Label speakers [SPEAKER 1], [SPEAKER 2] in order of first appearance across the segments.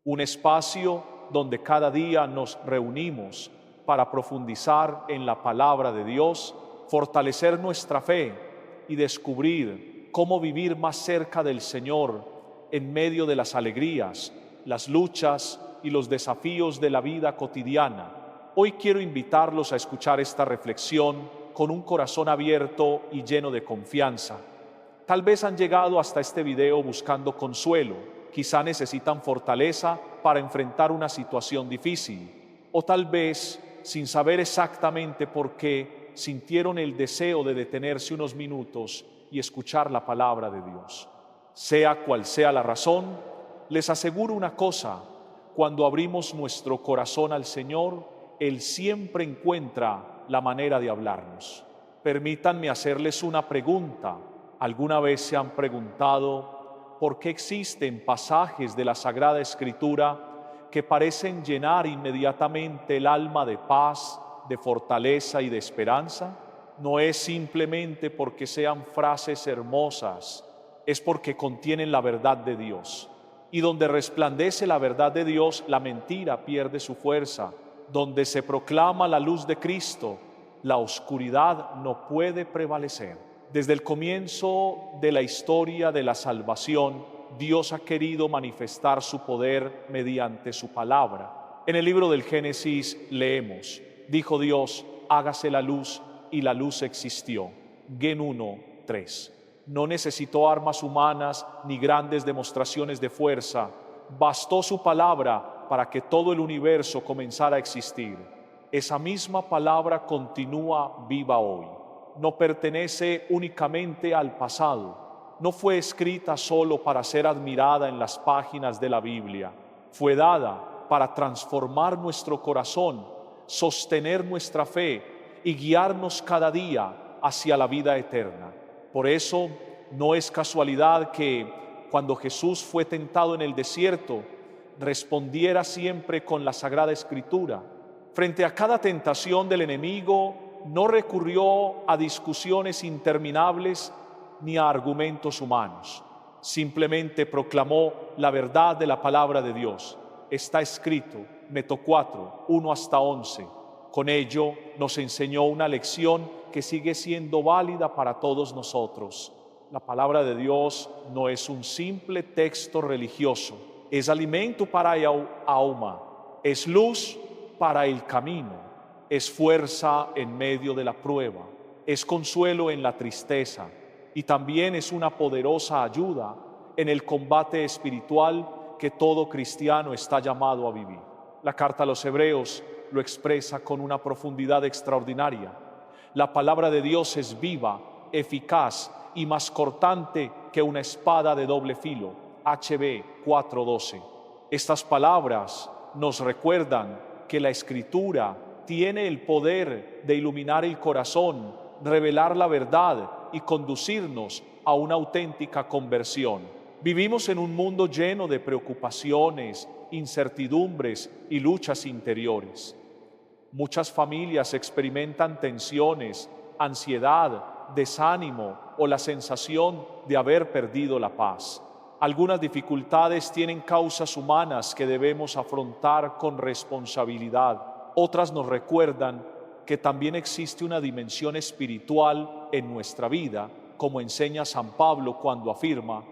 [SPEAKER 1] un espacio donde cada día nos reunimos para profundizar en la palabra de Dios, fortalecer nuestra fe y descubrir cómo vivir más cerca del Señor en medio de las alegrías, las luchas y los desafíos de la vida cotidiana. Hoy quiero invitarlos a escuchar esta reflexión con un corazón abierto y lleno de confianza. Tal vez han llegado hasta este video buscando consuelo, quizá necesitan fortaleza para enfrentar una situación difícil, o tal vez, sin saber exactamente por qué, sintieron el deseo de detenerse unos minutos y escuchar la palabra de Dios. Sea cual sea la razón, les aseguro una cosa: cuando abrimos nuestro corazón al Señor, Él siempre encuentra la manera de hablarnos. Permítanme hacerles una pregunta. ¿Alguna vez se han preguntado por qué existen pasajes de la Sagrada Escritura que parecen llenar inmediatamente el alma de paz, de fortaleza y de esperanza? No es simplemente porque sean frases hermosas, es porque contienen la verdad de Dios. Y donde resplandece la verdad de Dios, la mentira pierde su fuerza. Donde se proclama la luz de Cristo, la oscuridad no puede prevalecer. Desde el comienzo de la historia de la salvación, Dios ha querido manifestar su poder mediante su palabra. En el libro del Génesis leemos: dijo Dios, hágase la luz, y la luz existió. Gen 1:3. No necesitó armas humanas ni grandes demostraciones de fuerza. Bastó su palabra para que todo el universo comenzara a existir. Esa misma palabra continúa viva hoy. No pertenece únicamente al pasado. No fue escrita solo para ser admirada en las páginas de la Biblia. Fue dada para transformar nuestro corazón, sostener nuestra fe y guiarnos cada día hacia la vida eterna. Por eso, no es casualidad que cuando Jesús fue tentado en el desierto, respondiera siempre con la Sagrada Escritura. Frente a cada tentación del enemigo, no recurrió a discusiones interminables ni a argumentos humanos. Simplemente proclamó la verdad de la palabra de Dios. Está escrito, Meto 4:1-11. Con ello nos enseñó una lección que sigue siendo válida para todos nosotros. La palabra de Dios no es un simple texto religioso, es alimento para el alma, es luz para el camino, es fuerza en medio de la prueba, es consuelo en la tristeza y también es una poderosa ayuda en el combate espiritual que todo cristiano está llamado a vivir. La carta a los Hebreos lo expresa con una profundidad extraordinaria. La palabra de Dios es viva, eficaz y más cortante que una espada de doble filo. HB 4:12. Estas palabras nos recuerdan que la Escritura tiene el poder de iluminar el corazón, revelar la verdad y conducirnos a una auténtica conversión. Vivimos en un mundo lleno de preocupaciones, incertidumbres y luchas interiores. Muchas familias experimentan tensiones, ansiedad, desánimo o la sensación de haber perdido la paz. Algunas dificultades tienen causas humanas que debemos afrontar con responsabilidad. Otras nos recuerdan que también existe una dimensión espiritual en nuestra vida, como enseña San Pablo cuando afirma: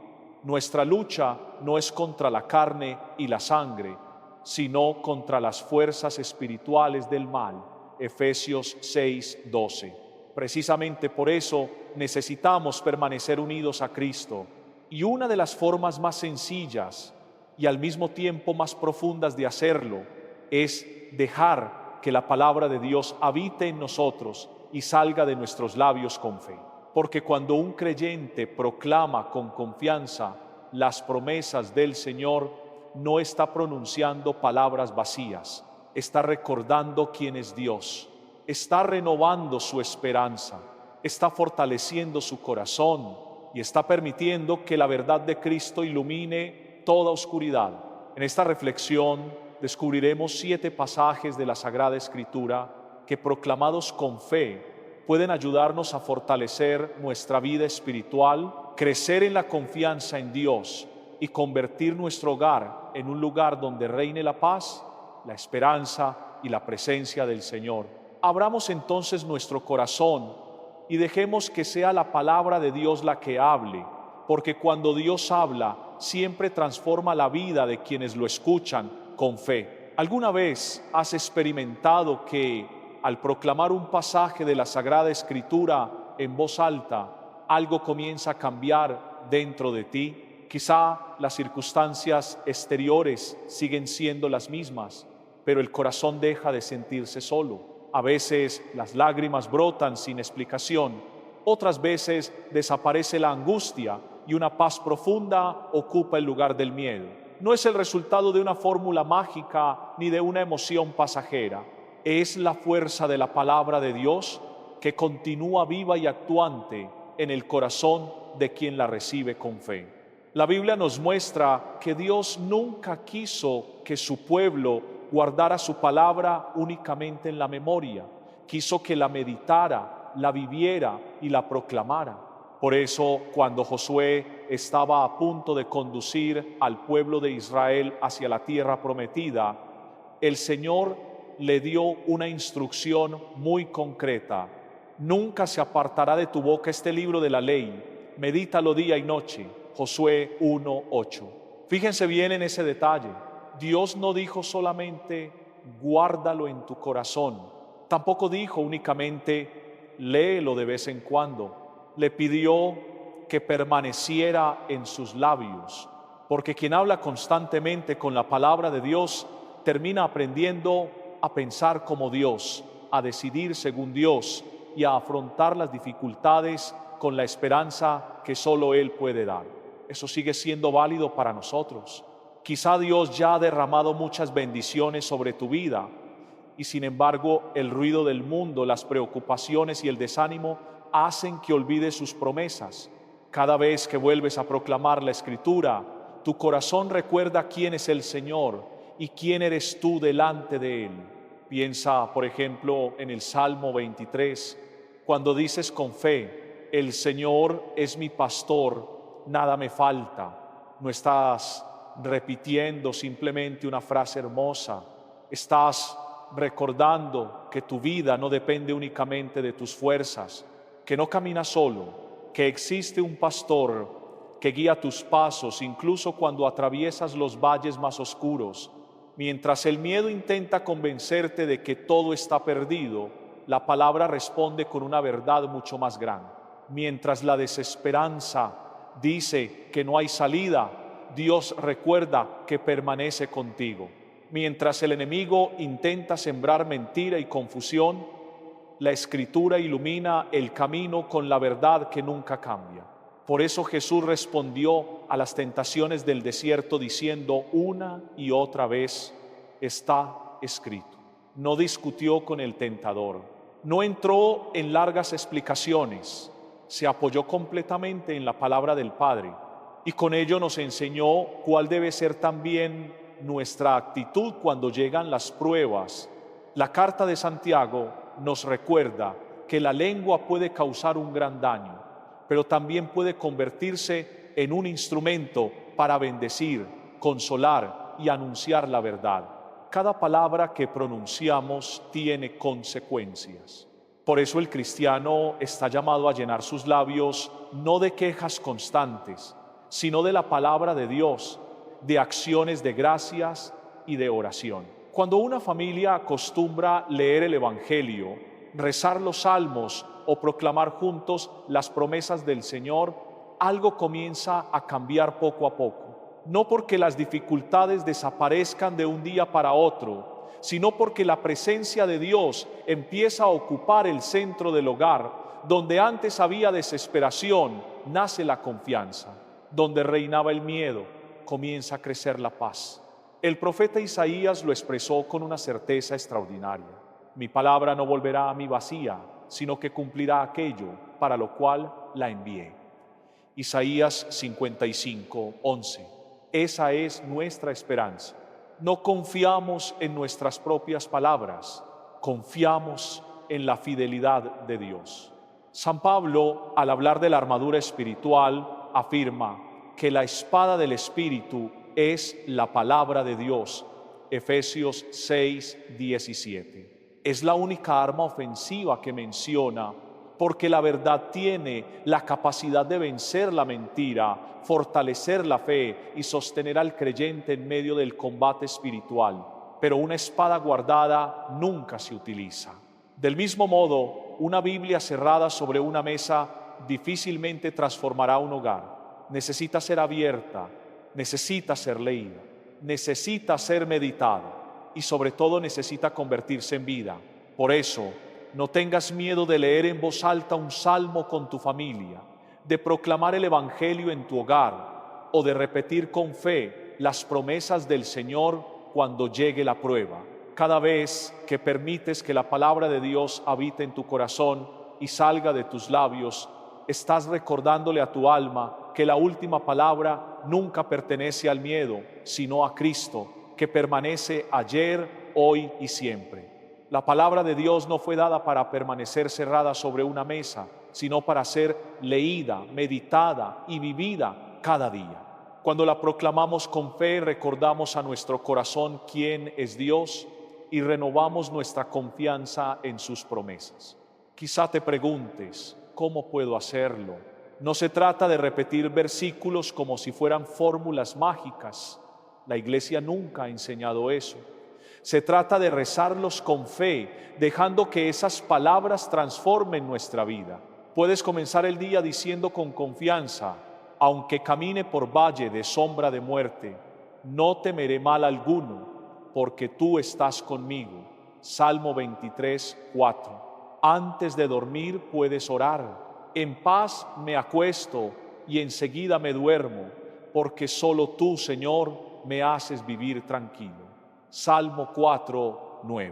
[SPEAKER 1] nuestra lucha no es contra la carne y la sangre, sino contra las fuerzas espirituales del mal. Efesios 6:12. Precisamente por eso necesitamos permanecer unidos a Cristo. Y una de las formas más sencillas y al mismo tiempo más profundas de hacerlo es dejar que la palabra de Dios habite en nosotros y salga de nuestros labios con fe. Porque cuando un creyente proclama con confianza las promesas del Señor, no está pronunciando palabras vacías, está recordando quién es Dios, está renovando su esperanza, está fortaleciendo su corazón y está permitiendo que la verdad de Cristo ilumine toda oscuridad. En esta reflexión descubriremos 7 pasajes de la Sagrada Escritura que, proclamados con fe, pueden ayudarnos a fortalecer nuestra vida espiritual, crecer en la confianza en Dios y convertir nuestro hogar en un lugar donde reine la paz, la esperanza y la presencia del Señor. Abramos entonces nuestro corazón y dejemos que sea la palabra de Dios la que hable, porque cuando Dios habla, siempre transforma la vida de quienes lo escuchan con fe. ¿Alguna vez has experimentado que al proclamar un pasaje de la Sagrada Escritura en voz alta, algo comienza a cambiar dentro de ti? Quizá las circunstancias exteriores siguen siendo las mismas, pero el corazón deja de sentirse solo. A veces las lágrimas brotan sin explicación, otras veces desaparece la angustia y una paz profunda ocupa el lugar del miedo. No es el resultado de una fórmula mágica ni de una emoción pasajera. Es la fuerza de la palabra de Dios que continúa viva y actuante en el corazón de quien la recibe con fe. La Biblia nos muestra que Dios nunca quiso que su pueblo guardara su palabra únicamente en la memoria. Quiso que la meditara, la viviera y la proclamara. Por eso, cuando Josué estaba a punto de conducir al pueblo de Israel hacia la tierra prometida, el Señor le dio una instrucción muy concreta. Nunca se apartará de tu boca este libro de la ley, medítalo día y noche. Josué 1:8. Fíjense bien en ese detalle. Dios no dijo solamente guárdalo en tu corazón, tampoco dijo únicamente léelo de vez en cuando. Le pidió que permaneciera en sus labios, porque quien habla constantemente con la palabra de Dios termina aprendiendo a pensar como Dios, a decidir según Dios y a afrontar las dificultades con la esperanza que solo Él puede dar. Eso sigue siendo válido para nosotros. Quizá Dios ya ha derramado muchas bendiciones sobre tu vida y sin embargo el ruido del mundo, las preocupaciones y el desánimo hacen que olvides sus promesas. Cada vez que vuelves a proclamar la Escritura, tu corazón recuerda quién es el Señor y quién eres tú delante de Él. Piensa, por ejemplo, en el Salmo 23, cuando dices con fe, el Señor es mi pastor, nada me falta. No estás repitiendo simplemente una frase hermosa, estás recordando que tu vida no depende únicamente de tus fuerzas, que no caminas solo, que existe un pastor que guía tus pasos incluso cuando atraviesas los valles más oscuros. Mientras el miedo intenta convencerte de que todo está perdido, la palabra responde con una verdad mucho más grande. Mientras la desesperanza dice que no hay salida, Dios recuerda que permanece contigo. Mientras el enemigo intenta sembrar mentira y confusión, la Escritura ilumina el camino con la verdad que nunca cambia. Por eso Jesús respondió a las tentaciones del desierto diciendo una y otra vez, está escrito. No discutió con el tentador, no entró en largas explicaciones, se apoyó completamente en la palabra del Padre y con ello nos enseñó cuál debe ser también nuestra actitud cuando llegan las pruebas. La carta de Santiago nos recuerda que la lengua puede causar un gran daño, pero también puede convertirse en un instrumento para bendecir, consolar y anunciar la verdad. Cada palabra que pronunciamos tiene consecuencias. Por eso el cristiano está llamado a llenar sus labios no de quejas constantes, sino de la palabra de Dios, de acciones de gracias y de oración. Cuando una familia acostumbra leer el Evangelio, rezar los salmos o proclamar juntos las promesas del Señor, algo comienza a cambiar poco a poco. No porque las dificultades desaparezcan de un día para otro, sino porque la presencia de Dios empieza a ocupar el centro del hogar. Donde antes había desesperación, nace la confianza. Donde reinaba el miedo, comienza a crecer la paz. El profeta Isaías lo expresó con una certeza extraordinaria. Mi palabra no volverá a mí vacía, sino que cumplirá aquello para lo cual la envié. Isaías 55:11. Esa es nuestra esperanza. No confiamos en nuestras propias palabras, confiamos en la fidelidad de Dios. San Pablo, al hablar de la armadura espiritual, afirma: que la espada del Espíritu es la palabra de Dios. Efesios 6:17. Es la única arma ofensiva que menciona, porque la verdad tiene la capacidad de vencer la mentira, fortalecer la fe y sostener al creyente en medio del combate espiritual. Pero una espada guardada nunca se utiliza. Del mismo modo, una Biblia cerrada sobre una mesa difícilmente transformará un hogar. Necesita ser abierta, necesita ser leída, necesita ser meditada y sobre todo necesita convertirse en vida. Por eso, no tengas miedo de leer en voz alta un salmo con tu familia, de proclamar el Evangelio en tu hogar o de repetir con fe las promesas del Señor cuando llegue la prueba. Cada vez que permites que la palabra de Dios habite en tu corazón y salga de tus labios, estás recordándole a tu alma que la última palabra nunca pertenece al miedo, sino a Cristo, que permanece ayer, hoy y siempre. La palabra de Dios no fue dada para permanecer cerrada sobre una mesa, sino para ser leída, meditada y vivida cada día. Cuando la proclamamos con fe, recordamos a nuestro corazón quién es Dios y renovamos nuestra confianza en sus promesas. Quizá te preguntes, ¿cómo puedo hacerlo? No se trata de repetir versículos como si fueran fórmulas mágicas. La Iglesia nunca ha enseñado eso. Se trata de rezarlos con fe, dejando que esas palabras transformen nuestra vida. Puedes comenzar el día diciendo con confianza: aunque camine por valle de sombra de muerte, no temeré mal alguno, porque tú estás conmigo. Salmo 23:4. Antes de dormir puedes orar: en paz me acuesto y enseguida me duermo, porque solo tú, Señor, me haces vivir tranquilo. Salmo 4:9.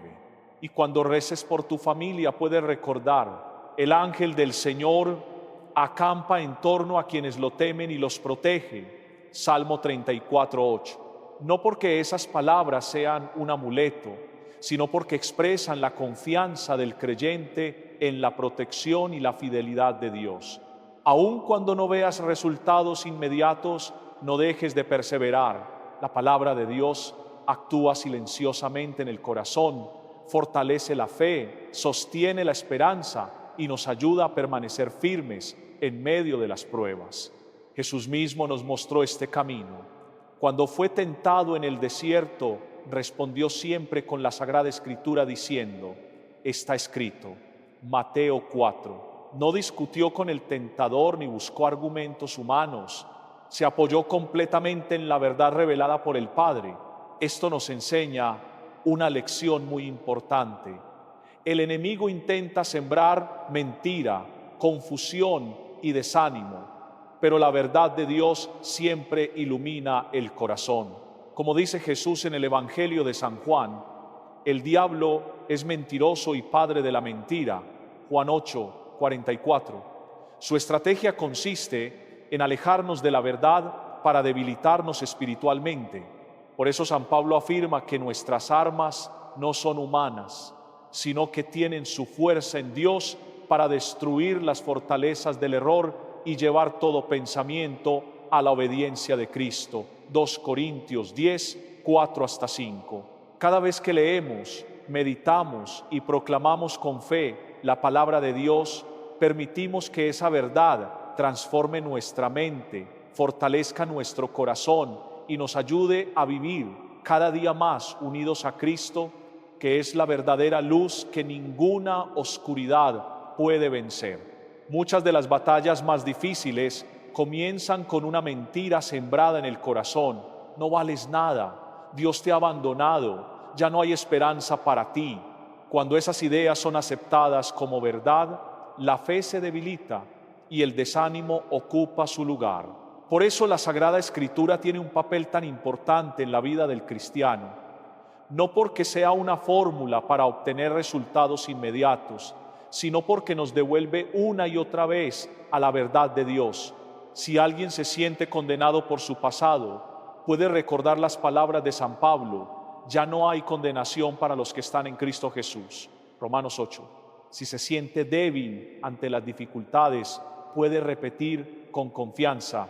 [SPEAKER 1] Y cuando reces por tu familia puedes recordar: el ángel del Señor acampa en torno a quienes lo temen y los protege. Salmo 34:8. No porque esas palabras sean un amuleto, sino porque expresan la confianza del creyente en la protección y la fidelidad de Dios. Aun cuando no veas resultados inmediatos, no dejes de perseverar. La palabra de Dios actúa silenciosamente en el corazón, fortalece la fe, sostiene la esperanza y nos ayuda a permanecer firmes en medio de las pruebas. Jesús mismo nos mostró este camino. Cuando fue tentado en el desierto, respondió siempre con la Sagrada Escritura diciendo: está escrito. Mateo 4. No discutió con el tentador ni buscó argumentos humanos. Se apoyó completamente en la verdad revelada por el Padre. Esto nos enseña una lección muy importante. El enemigo intenta sembrar mentira, confusión y desánimo, pero la verdad de Dios siempre ilumina el corazón. Como dice Jesús en el Evangelio de San Juan, el diablo es mentiroso y padre de la mentira. Juan 8:44. Su estrategia consiste en alejarnos de la verdad para debilitarnos espiritualmente. Por eso San Pablo afirma que nuestras armas no son humanas, sino que tienen su fuerza en Dios para destruir las fortalezas del error y llevar todo pensamiento a la obediencia de Cristo. 2 Corintios 10:4-5. Cada vez que leemos, meditamos y proclamamos con fe la palabra de Dios, permitimos que esa verdad transforme nuestra mente, fortalezca nuestro corazón y nos ayude a vivir cada día más unidos a Cristo, que es la verdadera luz que ninguna oscuridad puede vencer. Muchas de las batallas más difíciles comienzan con una mentira sembrada en el corazón. No vales nada, Dios te ha abandonado, ya no hay esperanza para ti. Cuando esas ideas son aceptadas como verdad, la fe se debilita y el desánimo ocupa su lugar. Por eso la Sagrada Escritura tiene un papel tan importante en la vida del cristiano. No porque sea una fórmula para obtener resultados inmediatos, sino porque nos devuelve una y otra vez a la verdad de Dios. Si alguien se siente condenado por su pasado, puede recordar las palabras de San Pablo: ya no hay condenación para los que están en Cristo Jesús. Romanos 8. Si se siente débil ante las dificultades, puede repetir con confianza: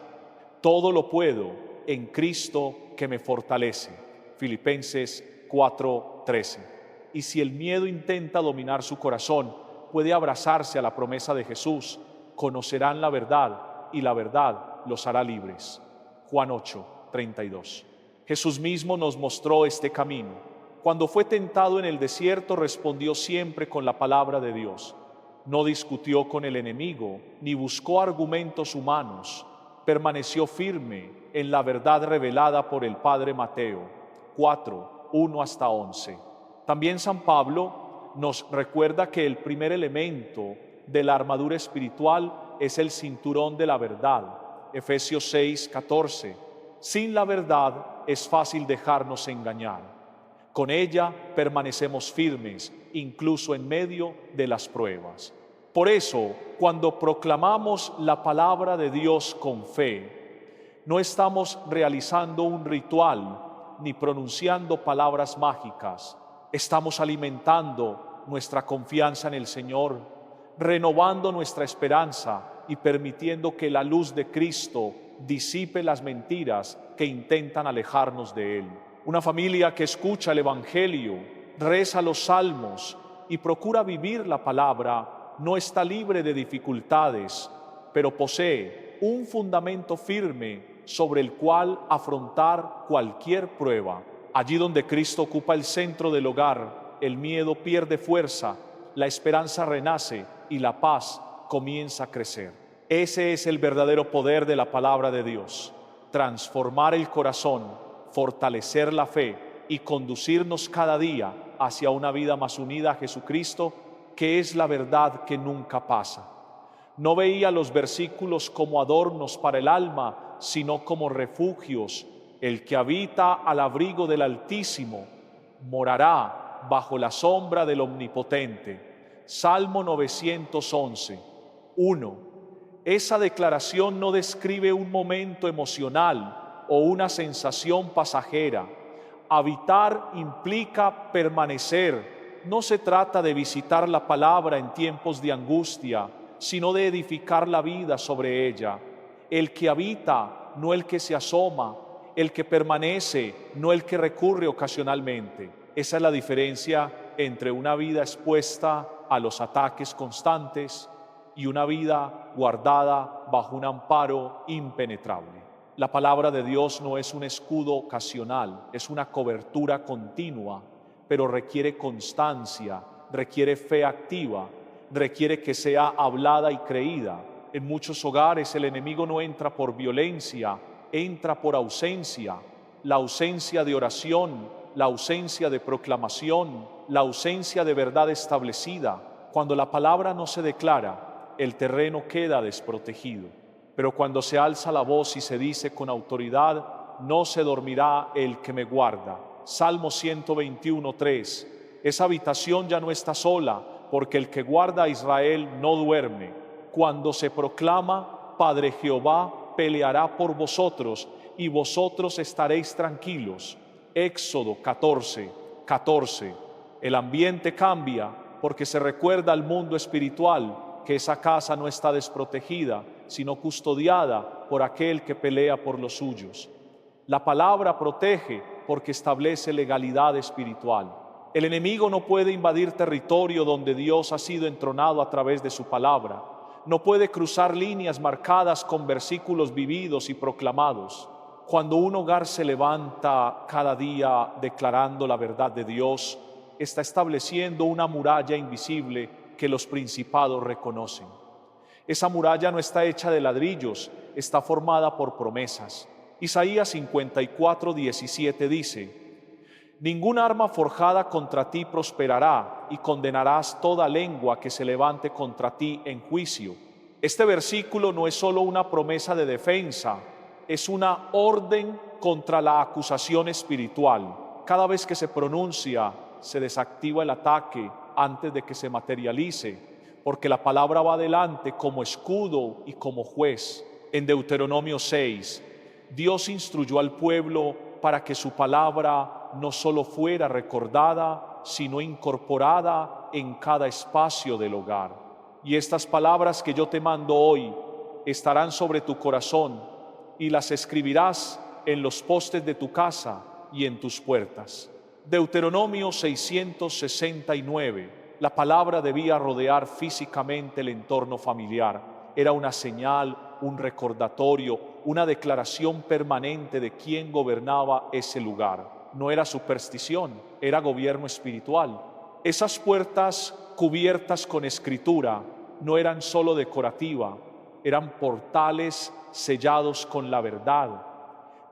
[SPEAKER 1] Todo lo puedo en Cristo que me fortalece. Filipenses 4:13. Y si el miedo intenta dominar su corazón, puede abrazarse a la promesa de Jesús. Conocerán la verdad y la verdad los hará libres. Juan 8:32. Jesús mismo nos mostró este camino. Cuando fue tentado en el desierto, respondió siempre con la palabra de Dios. No discutió con el enemigo, ni buscó argumentos humanos. Permaneció firme en la verdad revelada por el Padre Mateo 4:1-11. También San Pablo nos recuerda que el primer elemento de la armadura espiritual es el cinturón de la verdad. Efesios 6:14. Sin la verdad es fácil dejarnos engañar. Con ella permanecemos firmes, incluso en medio de las pruebas. Por eso, cuando proclamamos la palabra de Dios con fe, no estamos realizando un ritual ni pronunciando palabras mágicas. Estamos alimentando nuestra confianza en el Señor, renovando nuestra esperanza y permitiendo que la luz de Cristo disipe las mentiras que intentan alejarnos de Él. Una familia que escucha el Evangelio, reza los salmos y procura vivir la palabra, no está libre de dificultades, pero posee un fundamento firme sobre el cual afrontar cualquier prueba. Allí donde Cristo ocupa el centro del hogar, el miedo pierde fuerza, la esperanza renace y la paz comienza a crecer. Ese es el verdadero poder de la palabra de Dios: transformar el corazón, fortalecer la fe y conducirnos cada día hacia una vida más unida a Jesucristo, que es la verdad que nunca pasa. No veía los versículos como adornos para el alma, sino como refugios. El que habita al abrigo del Altísimo morará bajo la sombra del Omnipotente. Salmo 911, 1. Esa declaración no describe un momento emocional o una sensación pasajera. Habitar implica permanecer. No se trata de visitar la palabra en tiempos de angustia, sino de edificar la vida sobre ella. El que habita, no el que se asoma; el que permanece, no el que recurre ocasionalmente. Esa es la diferencia entre una vida expuesta a los ataques constantes y una vida guardada bajo un amparo impenetrable. La palabra de Dios no es un escudo ocasional, es una cobertura continua, pero requiere constancia, requiere fe activa, requiere que sea hablada y creída. En muchos hogares el enemigo no entra por violencia, entra por ausencia. La ausencia de oración, la ausencia de proclamación, la ausencia de verdad establecida. Cuando la palabra no se declara, el terreno queda desprotegido. Pero cuando se alza la voz y se dice con autoridad: no se dormirá el que me guarda. Salmo 121:3. Esa habitación ya no está sola, porque el que guarda a Israel no duerme. Cuando se proclama: Padre Jehová peleará por vosotros, y vosotros estaréis tranquilos. Éxodo 14:14. El ambiente cambia porque se recuerda al mundo espiritual que esa casa no está desprotegida, sino custodiada por aquel que pelea por los suyos. La palabra protege porque establece legalidad espiritual. El enemigo no puede invadir territorio donde Dios ha sido entronado a través de su palabra. No puede cruzar líneas marcadas con versículos vividos y proclamados. Cuando un hogar se levanta cada día declarando la verdad de Dios, está estableciendo una muralla invisible que los principados reconocen. Esa muralla no está hecha de ladrillos, está formada por promesas. Isaías 54:17 dice: ningún arma forjada contra ti prosperará, y condenarás toda lengua que se levante contra ti en juicio. Este versículo no es solo una promesa de defensa, es una orden contra la acusación espiritual. Cada vez que se pronuncia, se desactiva el ataque antes de que se materialice, porque la palabra va adelante como escudo y como juez. En Deuteronomio 6, Dios instruyó al pueblo para que su palabra no solo fuera recordada, sino incorporada en cada espacio del hogar. Y estas palabras que yo te mando hoy estarán sobre tu corazón, y las escribirás en los postes de tu casa y en tus puertas. Deuteronomio 669. La palabra debía rodear físicamente el entorno familiar. Era una señal, un recordatorio, una declaración permanente de quién gobernaba ese lugar. No era superstición, era gobierno espiritual. Esas puertas cubiertas con escritura no eran solo decorativa, eran portales sellados con la verdad.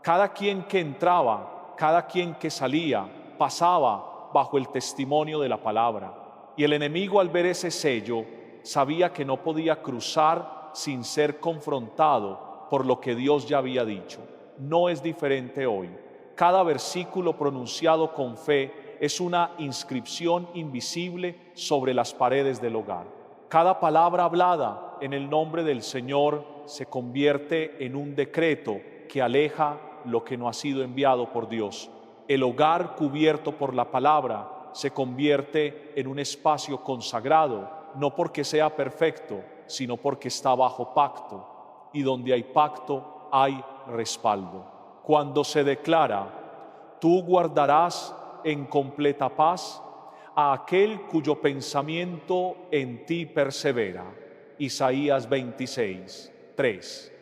[SPEAKER 1] Cada quien que entraba, cada quien que salía, pasaba bajo el testimonio de la palabra. Y el enemigo, al ver ese sello, sabía que no podía cruzar sin ser confrontado por lo que Dios ya había dicho. No es diferente hoy. Cada versículo pronunciado con fe es una inscripción invisible sobre las paredes del hogar. Cada palabra hablada en el nombre del Señor se convierte en un decreto que aleja lo que no ha sido enviado por Dios. El hogar cubierto por la palabra se convierte en un espacio consagrado, no porque sea perfecto, sino porque está bajo pacto, y donde hay pacto hay respaldo. Cuando se declara, tú guardarás en completa paz a aquel cuyo pensamiento en ti persevera. Isaías 26, 3.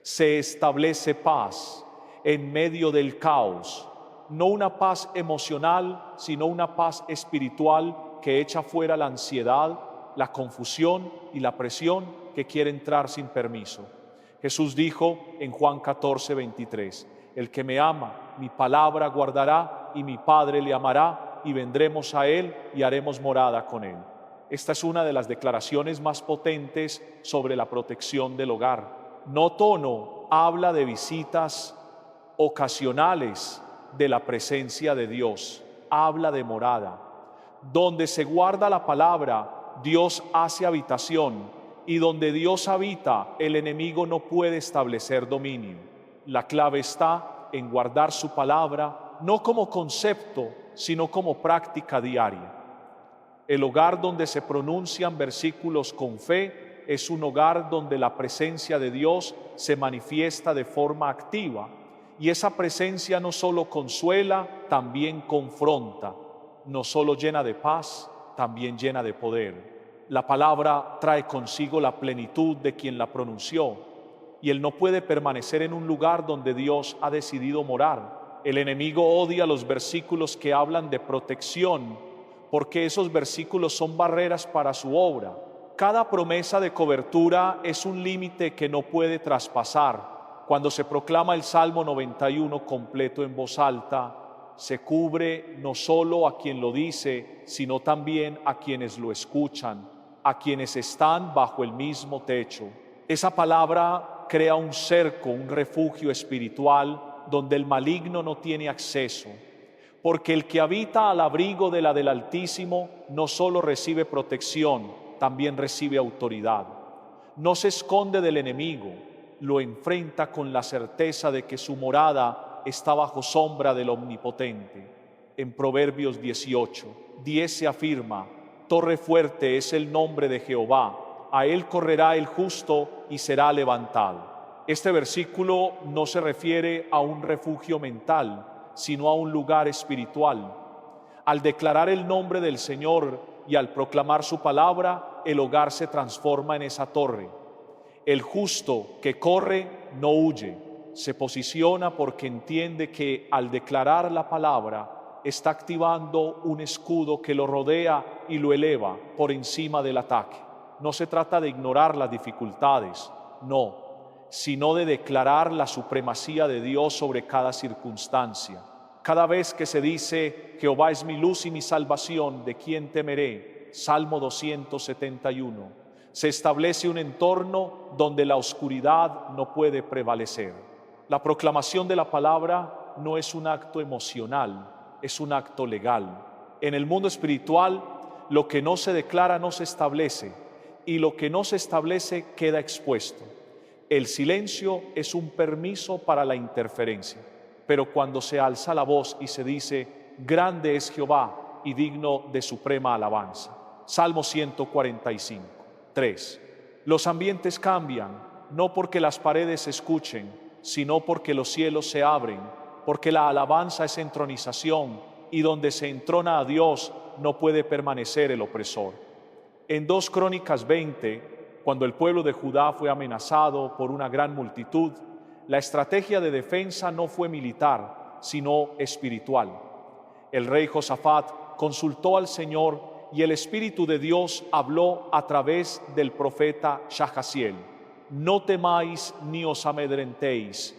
[SPEAKER 1] Se establece paz en medio del caos, no una paz emocional, sino una paz espiritual que echa fuera la ansiedad, la confusión y la presión que quiere entrar sin permiso. Jesús dijo en Juan 14, 23, el que me ama, mi palabra guardará, y mi Padre le amará, y vendremos a él y haremos morada con él. Esta es una de las declaraciones más potentes sobre la protección del hogar. No tono habla de visitas ocasionales de la presencia de Dios, habla de morada. Donde se guarda la palabra, Dios hace habitación, y donde Dios habita, el enemigo no puede establecer dominio. La clave está en guardar su palabra, no como concepto, sino como práctica diaria. El hogar donde se pronuncian versículos con fe es un hogar donde la presencia de Dios se manifiesta de forma activa, y esa presencia no solo consuela, también confronta, no solo llena de paz, también llena de poder. La palabra trae consigo la plenitud de quien la pronunció, y él no puede permanecer en un lugar donde Dios ha decidido morar. El enemigo odia los versículos que hablan de protección, porque esos versículos son barreras para su obra. Cada promesa de cobertura es un límite que no puede traspasar. Cuando se proclama el Salmo 91 completo en voz alta, se cubre no solo a quien lo dice, sino también a quienes lo escuchan, a quienes están bajo el mismo techo. Esa palabra crea un cerco, un refugio espiritual donde el maligno no tiene acceso, porque el que habita al abrigo de la del Altísimo no solo recibe protección, también recibe autoridad. No se esconde del enemigo, lo enfrenta con la certeza de que su morada está bajo sombra del Omnipotente. En Proverbios 18:10 se afirma: torre fuerte es el nombre de Jehová, a él correrá el justo y será levantado. Este versículo no se refiere a un refugio mental, sino a un lugar espiritual. Al declarar el nombre del Señor y al proclamar su palabra, el hogar se transforma en esa torre. El justo que corre no huye, se posiciona porque entiende que al declarar la palabra está activando un escudo que lo rodea y lo eleva por encima del ataque. No se trata de ignorar las dificultades, no, sino de declarar la supremacía de Dios sobre cada circunstancia. Cada vez que se dice, Jehová es mi luz y mi salvación, ¿de quién temeré? Salmo 271. Se establece un entorno donde la oscuridad no puede prevalecer. La proclamación de la palabra no es un acto emocional, es un acto legal. En el mundo espiritual, lo que no se declara no se establece, y lo que no se establece queda expuesto. El silencio es un permiso para la interferencia, pero cuando se alza la voz y se dice, grande es Jehová y digno de suprema alabanza. Salmo 145. 3. Los ambientes cambian, no porque las paredes escuchen, sino porque los cielos se abren, porque la alabanza es entronización, y donde se entrona a Dios no puede permanecer el opresor. En 2 Crónicas 20, cuando el pueblo de Judá fue amenazado por una gran multitud, la estrategia de defensa no fue militar, sino espiritual. El rey Josafat consultó al Señor y el Espíritu de Dios habló a través del profeta Jahaziel: no temáis ni os amedrentéis,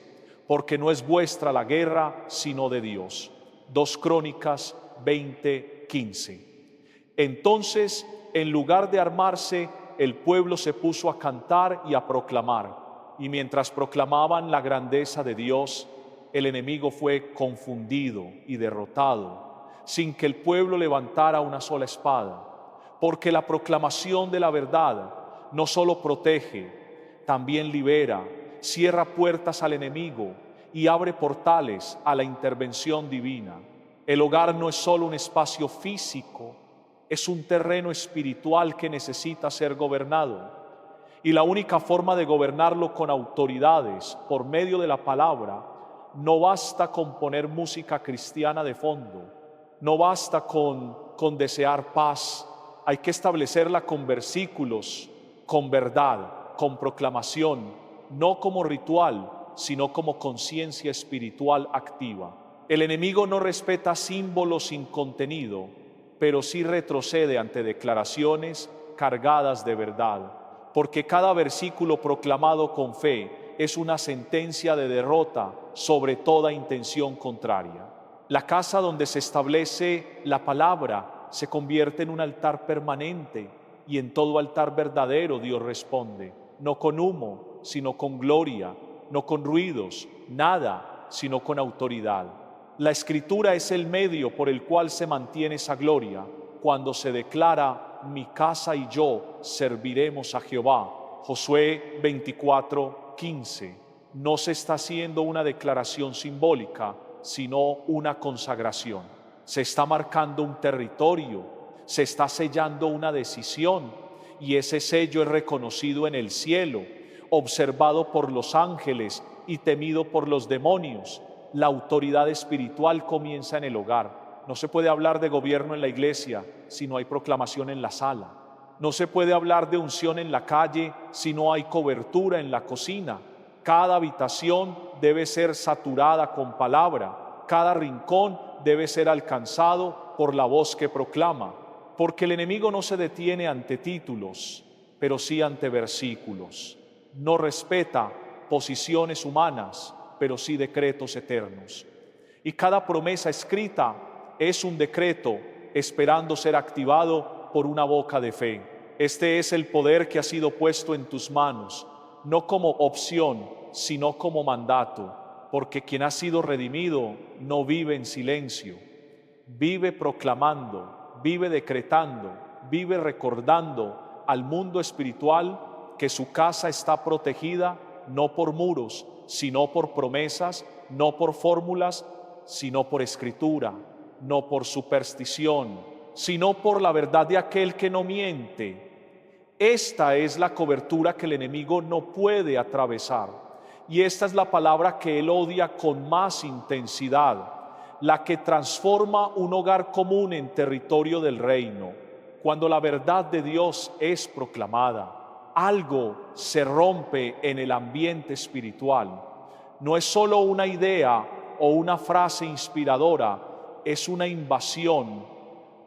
[SPEAKER 1] porque no es vuestra la guerra, sino de Dios. 2 Crónicas 20:15. Entonces, en lugar de armarse, el pueblo se puso a cantar y a proclamar, y mientras proclamaban la grandeza de Dios, el enemigo fue confundido y derrotado, sin que el pueblo levantara una sola espada, porque la proclamación de la verdad no solo protege, también libera, cierra puertas al enemigo y abre portales a la intervención divina. El hogar no es solo un espacio físico, es un terreno espiritual que necesita ser gobernado. Y la única forma de gobernarlo con autoridades, por medio de la palabra. No basta con poner música cristiana de fondo, no basta con desear paz, hay que establecerla con versículos, con verdad, con proclamación, no como ritual, sino como conciencia espiritual activa. El enemigo no respeta símbolos sin contenido, pero sí retrocede ante declaraciones cargadas de verdad, porque cada versículo proclamado con fe es una sentencia de derrota sobre toda intención contraria. La casa donde se establece la palabra se convierte en un altar permanente, y en todo altar verdadero Dios responde, no con humo, sino con gloria, no con ruidos, nada, sino con autoridad. La Escritura es el medio por el cual se mantiene esa gloria, cuando se declara: mi casa y yo serviremos a Jehová. Josué 24:15. No se está haciendo una declaración simbólica, sino una consagración. Se está marcando un territorio, se está sellando una decisión, y ese sello es reconocido en el cielo, observado por los ángeles y temido por los demonios. La autoridad espiritual comienza en el hogar. No se puede hablar de gobierno en la iglesia si no hay proclamación en la sala. No se puede hablar de unción en la calle si no hay cobertura en la cocina. Cada habitación debe ser saturada con palabra. Cada rincón debe ser alcanzado por la voz que proclama. Porque el enemigo no se detiene ante títulos, pero sí ante versículos. No respeta posiciones humanas, pero sí decretos eternos. Y cada promesa escrita es un decreto esperando ser activado por una boca de fe. Este es el poder que ha sido puesto en tus manos, no como opción, sino como mandato, porque quien ha sido redimido no vive en silencio, vive proclamando, vive decretando, vive recordando al mundo espiritual que su casa está protegida no por muros, sino por promesas, no por fórmulas, sino por escritura, no por superstición, sino por la verdad de aquel que no miente. Esta es la cobertura que el enemigo no puede atravesar, y esta es la palabra que él odia con más intensidad, la que transforma un hogar común en territorio del reino. Cuando la verdad de Dios es proclamada, algo se rompe en el ambiente espiritual. No es solo una idea o una frase inspiradora, es una invasión,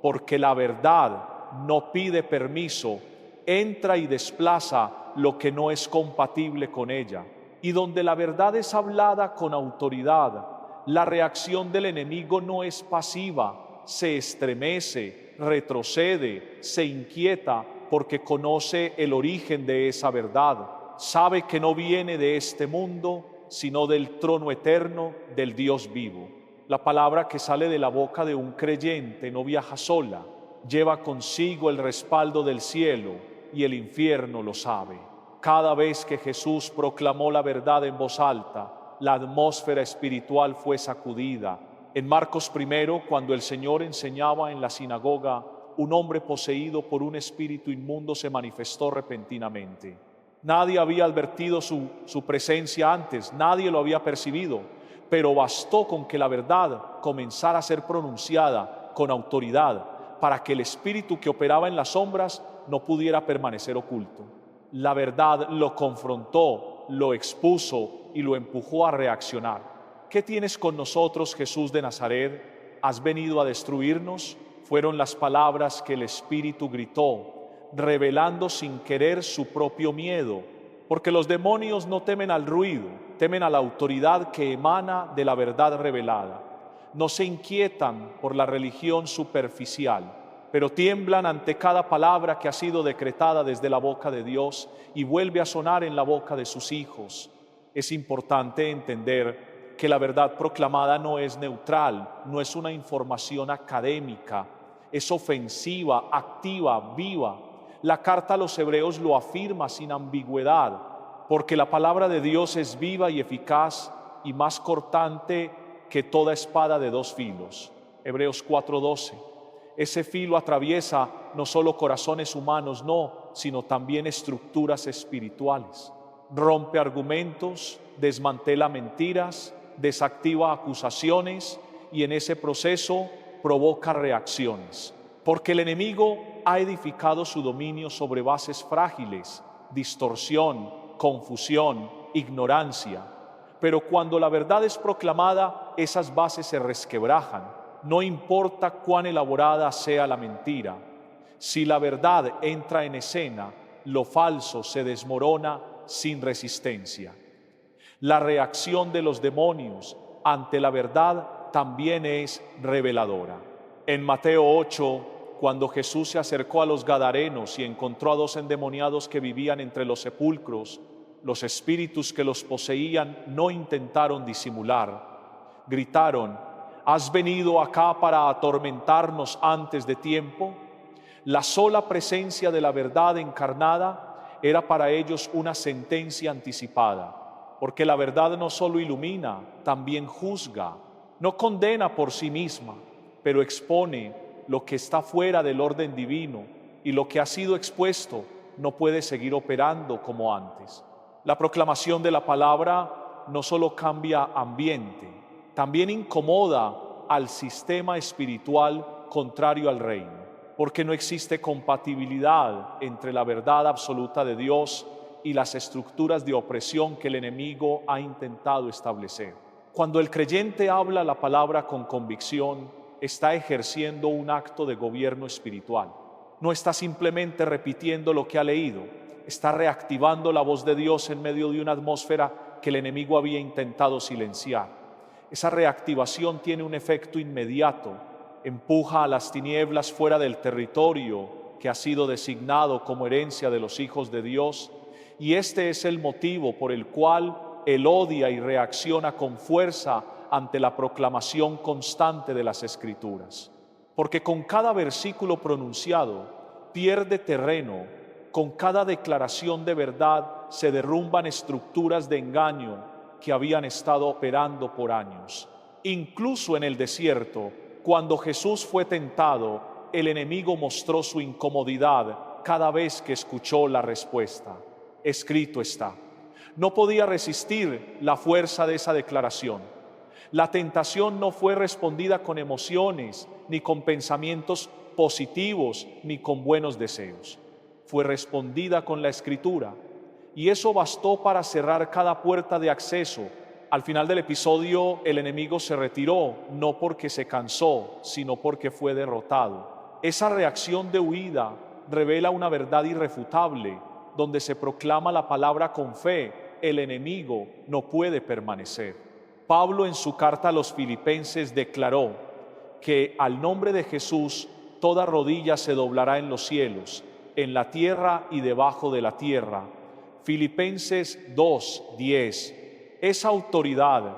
[SPEAKER 1] porque la verdad no pide permiso, entra y desplaza lo que no es compatible con ella. Y donde la verdad es hablada con autoridad, la reacción del enemigo no es pasiva, se estremece, retrocede, se inquieta, porque conoce el origen de esa verdad, sabe que no viene de este mundo, sino del trono eterno del Dios vivo. La palabra que sale de la boca de un creyente no viaja sola, lleva consigo el respaldo del cielo, y el infierno lo sabe. Cada vez que Jesús proclamó la verdad en voz alta, la atmósfera espiritual fue sacudida. En Marcos 1, cuando el Señor enseñaba en la sinagoga, un hombre poseído por un espíritu inmundo se manifestó repentinamente. Nadie había advertido su presencia antes, nadie lo había percibido, pero bastó con que la verdad comenzara a ser pronunciada con autoridad para que el espíritu que operaba en las sombras no pudiera permanecer oculto. La verdad lo confrontó, lo expuso y lo empujó a reaccionar. ¿Qué tienes con nosotros, Jesús de Nazaret? ¿Has venido a destruirnos? Fueron las palabras que el espíritu gritó, revelando sin querer su propio miedo, porque los demonios no temen al ruido, temen a la autoridad que emana de la verdad revelada. No se inquietan por la religión superficial, pero tiemblan ante cada palabra que ha sido decretada desde la boca de Dios y vuelve a sonar en la boca de sus hijos. Es importante entender que la verdad proclamada no es neutral, no es una información académica, es ofensiva, activa, viva. La carta a los Hebreos lo afirma sin ambigüedad, porque la palabra de Dios es viva y eficaz y más cortante que toda espada de dos filos. Hebreos 4:12. Ese filo atraviesa no solo corazones humanos, no, sino también estructuras espirituales. Rompe argumentos, desmantela mentiras, desactiva acusaciones y en ese proceso provoca reacciones. Porque el enemigo ha edificado su dominio sobre bases frágiles, distorsión, confusión, ignorancia. Pero cuando la verdad es proclamada, esas bases se resquebrajan. No importa cuán elaborada sea la mentira. Si la verdad entra en escena, lo falso se desmorona sin resistencia. La reacción de los demonios ante la verdad también es reveladora. En Mateo 8, cuando Jesús se acercó a los Gadarenos y encontró a 2 endemoniados que vivían entre los sepulcros, los espíritus que los poseían no intentaron disimular. Gritaron: ¿has venido acá para atormentarnos antes de tiempo? La sola presencia de la verdad encarnada era para ellos una sentencia anticipada, porque la verdad no solo ilumina, también juzga, no condena por sí misma, pero expone lo que está fuera del orden divino, y lo que ha sido expuesto no puede seguir operando como antes. La proclamación de la palabra no solo cambia ambiente, también incomoda al sistema espiritual contrario al reino, porque no existe compatibilidad entre la verdad absoluta de Dios y las estructuras de opresión que el enemigo ha intentado establecer. Cuando el creyente habla la palabra con convicción, está ejerciendo un acto de gobierno espiritual. No está simplemente repitiendo lo que ha leído, está reactivando la voz de Dios en medio de una atmósfera que el enemigo había intentado silenciar. Esa reactivación tiene un efecto inmediato, empuja a las tinieblas fuera del territorio que ha sido designado como herencia de los hijos de Dios, y este es el motivo por el cual él odia y reacciona con fuerza ante la proclamación constante de las Escrituras. Porque con cada versículo pronunciado pierde terreno, con cada declaración de verdad se derrumban estructuras de engaño que habían estado operando por años. Incluso en el desierto, cuando Jesús fue tentado, el enemigo mostró su incomodidad cada vez que escuchó la respuesta. Escrito está. No podía resistir la fuerza de esa declaración. La tentación no fue respondida con emociones, ni con pensamientos positivos, ni con buenos deseos. Fue respondida con la Escritura, y eso bastó para cerrar cada puerta de acceso. Al final del episodio, el enemigo se retiró, no porque se cansó, sino porque fue derrotado. Esa reacción de huida revela una verdad irrefutable, donde se proclama la palabra con fe. El enemigo no puede permanecer. Pablo en su carta a los Filipenses declaró que al nombre de Jesús toda rodilla se doblará en los cielos, en la tierra y debajo de la tierra. Filipenses 2:10. Esa autoridad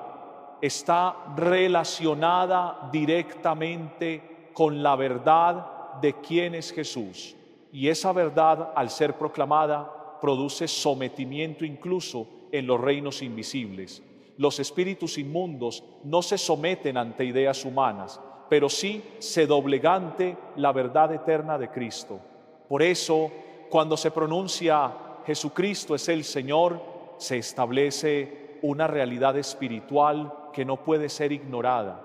[SPEAKER 1] está relacionada directamente con la verdad de quién es Jesús. Y esa verdad, al ser proclamada, produce sometimiento incluso en los reinos invisibles. Los espíritus inmundos no se someten ante ideas humanas, pero sí se doblegan ante la verdad eterna de Cristo. Por eso, cuando se pronuncia Jesucristo es el Señor, se establece una realidad espiritual que no puede ser ignorada.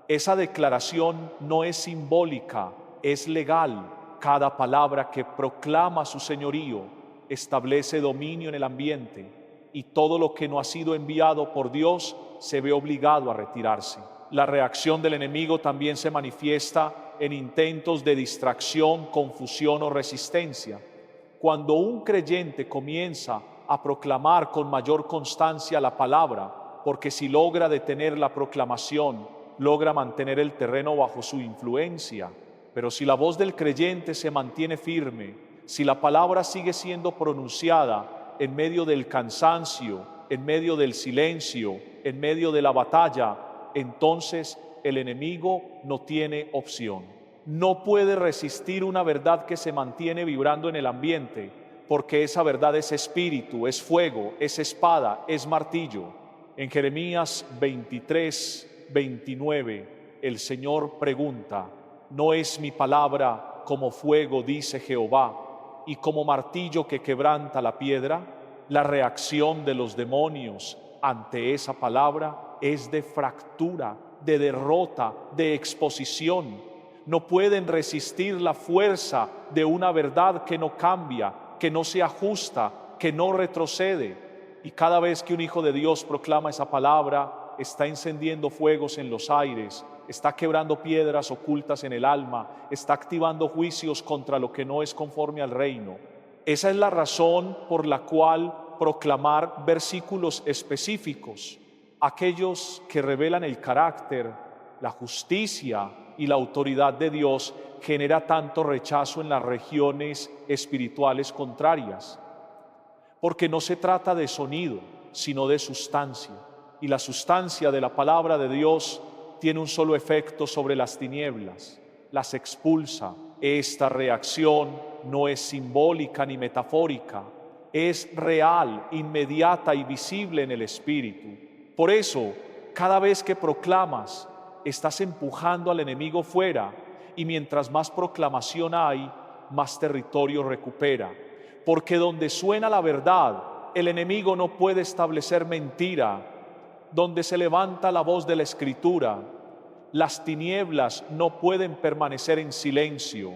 [SPEAKER 1] Esa declaración no es simbólica, es legal. Cada palabra que proclama su señorío establece dominio en el ambiente y todo lo que no ha sido enviado por Dios se ve obligado a retirarse. La reacción del enemigo también se manifiesta en intentos de distracción, confusión o resistencia. Cuando un creyente comienza a proclamar con mayor constancia la palabra, porque si logra detener la proclamación, logra mantener el terreno bajo su influencia. Pero si la voz del creyente se mantiene firme, si la palabra sigue siendo pronunciada en medio del cansancio, en medio del silencio, en medio de la batalla, entonces el enemigo no tiene opción. No puede resistir una verdad que se mantiene vibrando en el ambiente, porque esa verdad es espíritu, es fuego, es espada, es martillo. En Jeremías 23:29, el Señor pregunta: ¿no es mi palabra como fuego, dice Jehová, y como martillo que quebranta la piedra? La reacción de los demonios ante esa palabra es de fractura, de derrota, de exposición. No pueden resistir la fuerza de una verdad que no cambia, que no se ajusta, que no retrocede. Y cada vez que un hijo de Dios proclama esa palabra, está encendiendo fuegos en los aires, está quebrando piedras ocultas en el alma, está activando juicios contra lo que no es conforme al reino. Esa es la razón por la cual proclamar versículos específicos, aquellos que revelan el carácter, la justicia y la autoridad de Dios, genera tanto rechazo en las regiones espirituales contrarias. Porque no se trata de sonido, sino de sustancia. Y la sustancia de la palabra de Dios tiene un solo efecto sobre las tinieblas: las expulsa. Esta reacción no es simbólica ni metafórica, es real, inmediata y visible en el Espíritu. Por eso, cada vez que proclamas, estás empujando al enemigo fuera, y mientras más proclamación hay, más territorio recupera. Porque donde suena la verdad, el enemigo no puede establecer mentira. Donde se levanta la voz de la Escritura, las tinieblas no pueden permanecer en silencio.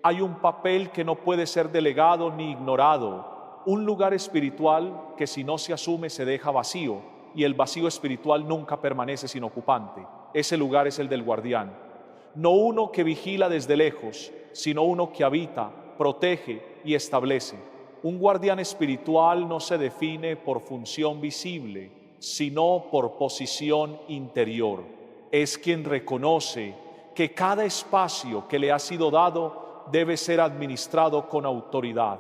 [SPEAKER 1] Hay un papel que no puede ser delegado ni ignorado, un lugar espiritual que si no se asume se deja vacío, y el vacío espiritual nunca permanece sin ocupante. Ese lugar es el del guardián. No uno que vigila desde lejos, sino uno que habita, protege y establece. Un guardián espiritual no se define por función visible, sino por posición interior. Es quien reconoce que cada espacio que le ha sido dado debe ser administrado con autoridad.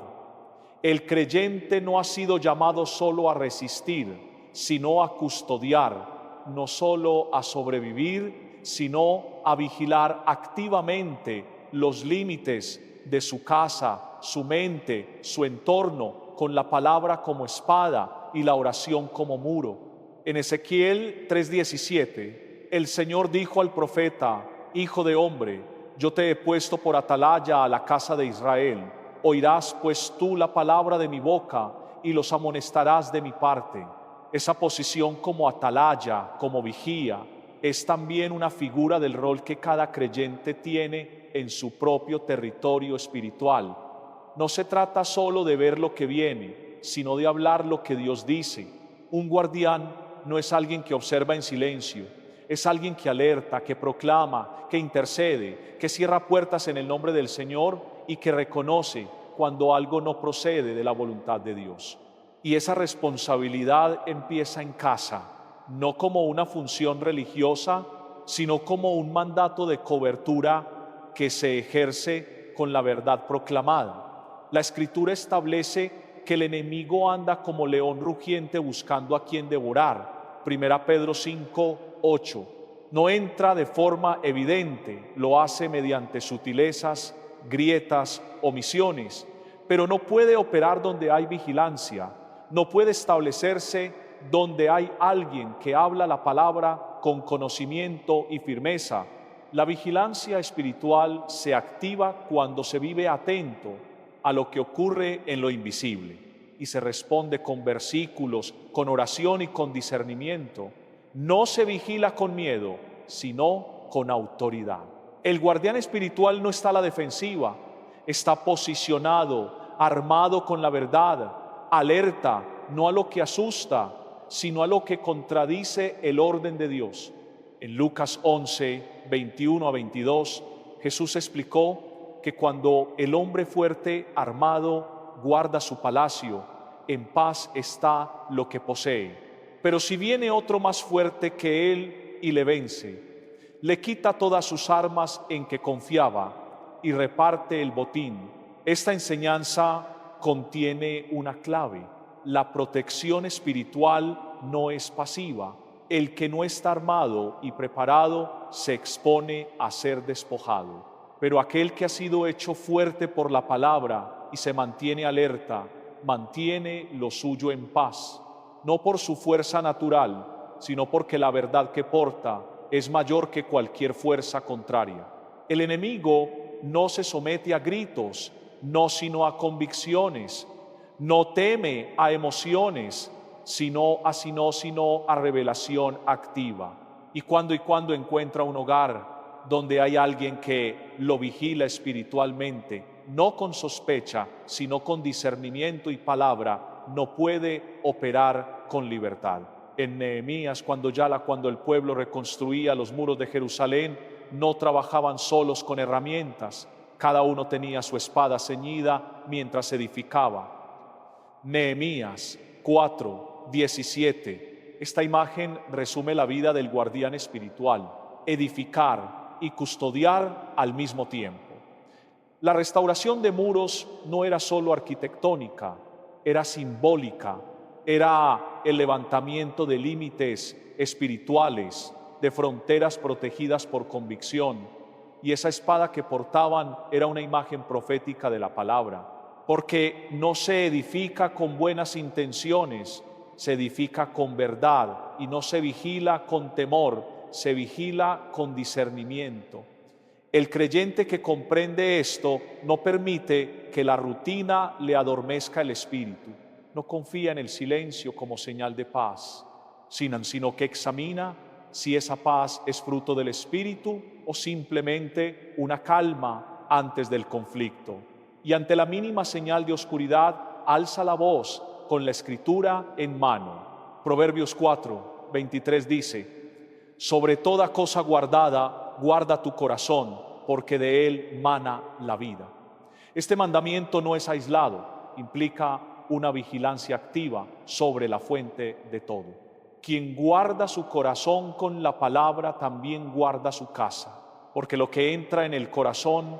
[SPEAKER 1] El creyente no ha sido llamado solo a resistir, sino a custodiar, no solo a sobrevivir, sino a vigilar activamente los límites de su casa, su mente, su entorno, con la palabra como espada y la oración como muro. En Ezequiel 3:17, el Señor dijo al profeta: Hijo de hombre, yo te he puesto por atalaya a la casa de Israel. Oirás pues tú la palabra de mi boca y los amonestarás de mi parte. Esa posición como atalaya, como vigía, es también una figura del rol que cada creyente tiene en su propio territorio espiritual. No se trata solo de ver lo que viene, sino de hablar lo que Dios dice. Un guardián no es alguien que observa en silencio, es alguien que alerta, que proclama, que intercede, que cierra puertas en el nombre del Señor y que reconoce cuando algo no procede de la voluntad de Dios. Y esa responsabilidad empieza en casa, no como una función religiosa, sino como un mandato de cobertura que se ejerce con la verdad proclamada. La Escritura establece que el enemigo anda como león rugiente buscando a quien devorar. 1 Pedro 5:8. No entra de forma evidente, lo hace mediante sutilezas, grietas, omisiones, pero no puede operar donde hay vigilancia, no puede establecerse donde hay alguien que habla la palabra con conocimiento y firmeza. La vigilancia espiritual se activa cuando se vive atento a lo que ocurre en lo invisible. y se responde con versículos, con oración y con discernimiento. No se vigila con miedo, sino con autoridad. El guardián espiritual no está a la defensiva, está posicionado, armado con la verdad, alerta, no a lo que asusta, sino a lo que contradice el orden de Dios. En Lucas 11, 21 a 22, Jesús explicó que cuando el hombre fuerte, armado, guarda su palacio, en paz está lo que posee. Pero si viene otro más fuerte que él y le vence, le quita todas sus armas en que confiaba y reparte el botín. Esta enseñanza contiene una clave. La protección espiritual no es pasiva. El que no está armado y preparado se expone a ser despojado. Pero aquel que ha sido hecho fuerte por la palabra y se mantiene alerta, mantiene lo suyo en paz, no por su fuerza natural, sino porque la verdad que porta es mayor que cualquier fuerza contraria. El enemigo no se somete a gritos, no sino a convicciones, no teme a emociones, sino a revelación activa. Y cuando encuentra un hogar donde hay alguien que lo vigila espiritualmente, no con sospecha, sino con discernimiento y palabra, no puede operar con libertad. En Nehemías, cuando el pueblo reconstruía los muros de Jerusalén, no trabajaban solos con herramientas, cada uno tenía su espada ceñida mientras edificaba. Nehemías 4:17. Esta imagen resume la vida del guardián espiritual: edificar y custodiar al mismo tiempo. La restauración de muros no era solo arquitectónica, era simbólica, era el levantamiento de límites espirituales, de fronteras protegidas por convicción. Y esa espada que portaban era una imagen profética de la palabra, porque no se edifica con buenas intenciones, se edifica con verdad, y no se vigila con temor, se vigila con discernimiento. El creyente que comprende esto no permite que la rutina le adormezca el espíritu, no confía en el silencio como señal de paz, sino que examina si esa paz es fruto del espíritu o simplemente una calma antes del conflicto. Y ante la mínima señal de oscuridad, alza la voz con la escritura en mano. Proverbios 4:23 dice: sobre toda cosa guardada, guarda tu corazón, porque de él mana la vida. Este mandamiento no es aislado, implica una vigilancia activa sobre la fuente de todo. Quien guarda su corazón con la palabra también guarda su casa, porque lo que entra en el corazón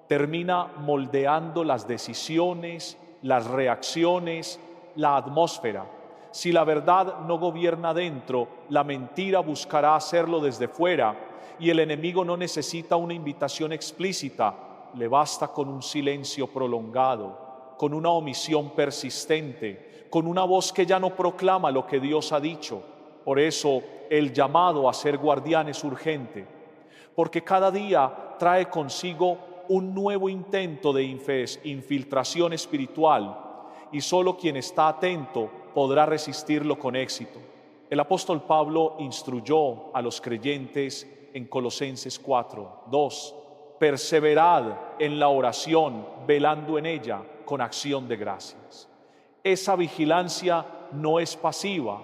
[SPEAKER 1] termina moldeando las decisiones, las reacciones, la atmósfera. Si la verdad no gobierna dentro, la mentira buscará hacerlo desde fuera, y el enemigo no necesita una invitación explícita, le basta con un silencio prolongado, con una omisión persistente, con una voz que ya no proclama lo que Dios ha dicho. Por eso el llamado a ser guardián es urgente, porque cada día trae consigo un nuevo intento de infiltración espiritual, y solo quien está atento podrá resistirlo con éxito. El apóstol Pablo instruyó a los creyentes en Colosenses 4:2: perseverad en la oración, velando en ella con acción de gracias. Esa vigilancia no es pasiva,